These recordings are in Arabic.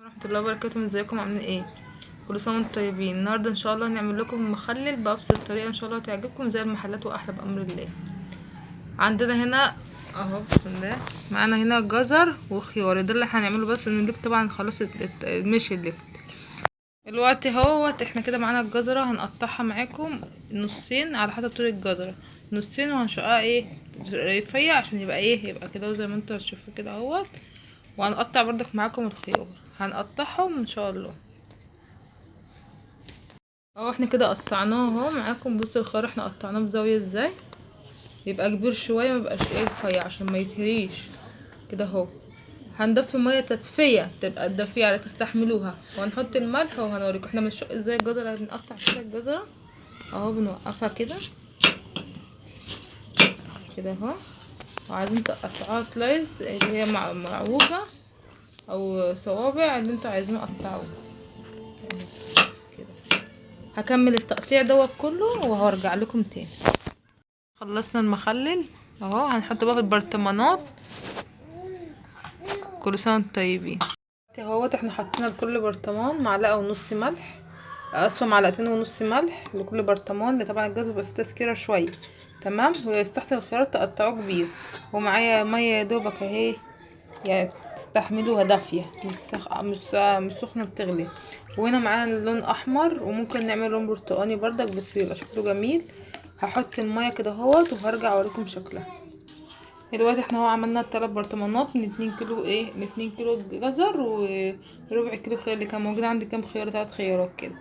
ورحمة الله وبركاته. ازيكم عاملين ايه؟ كل سنة وانتم طيبين. النهارده ان شاء الله هنعمل لكم مخلل بأبسط طريقة ان شاء الله تعجبكم زي المحلات واحلى بأمر الله. عندنا هنا اهو بسم الله، معانا هنا جزر وخيار. ده اللي هنعمله، بس ان اللفت طبعا خلاص مشي اللفت الوقت اهوت. احنا كده معانا الجزرة هنقطعها معاكم نصين على حسب طول الجزرة، نصين، وهنشقها ايه رفيع عشان يبقى ايه، يبقى كده زي ما انتوا هتشوفوا كده اهوت. وهنقطع بردك معاكم الخيار، هنقطعهم ان شاء الله اهو. احنا كده قطعناه اهو معاكم. بصوا الخيار احنا قطعناه بزاويه ازاي، يبقى كبير شويه، ميبقاش ايه رفيع عشان ما يتهريش كده اهو. هنضيف ميه تدفيه تبقى تدفيه على تستحملوها، وهنحط الملح وهنوريكم احنا بنشق ازاي الجزره. بنقطع كده الجزره اهو، بنوقفها كده كده اهو. وعايزين تقطعوها سلايس اللي هي معوجه او صوابع اللي انتوا عايزين تقطعوه كده. هكمل التقطيع دوت كله وهرجع لكم تاني. خلصنا المخلل اهو، هنحطه بقى في البرطمانات. كل سنه وانتم طيبين اهوت. احنا حطينا لكل برطمان معلقه ونص ملح، اسفه معلقتين ونص ملح لكل برطمان، طبعا الجاز بيبقى فيه تسكيره شويه تمام. ويستحسن الخيار تقطعوه كبير. ومعايا ميه يا دوبك اهي، يعني تستحملوها دافيه، مش سخنه بتغلي. وهنا معانا لون احمر، وممكن نعمل لون برتقاني بردك بس بيبقى شكله جميل. هحط الميه كده اهوت وهرجع اوريكم شكلها. دلوقتي احنا هو عملنا 3 برطمانات من 2 كيلو ايه، من 2 كيلو جزر وربع كيلو خيار اللي كان موجود عندي. كام خيار؟ 3 خيارات كده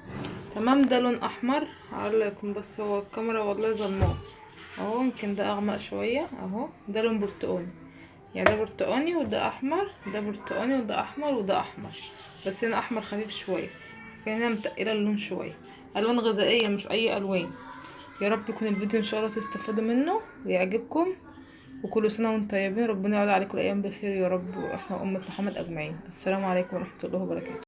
تمام. ده لون احمر هقولكم، بس هو الكاميرا والله ظلماه اهو، يمكن ده اغمق شويه اهو. ده لون برتقاني، يعني ده برتقاني وده احمر، ده برتقاني وده احمر وده احمر، بس هنا احمر خفيف شويه، كان هنا متقله اللون شويه. الوان غذائيه مش اي الوان. يا رب يكون الفيديو ان شاء الله تستفادوا منه ويعجبكم. وكل سنه وانتم طيبين، ربنا يعود عليكم الايام بخير يا رب، واحنا امه محمد اجمعين. السلام عليكم ورحمه الله وبركاته.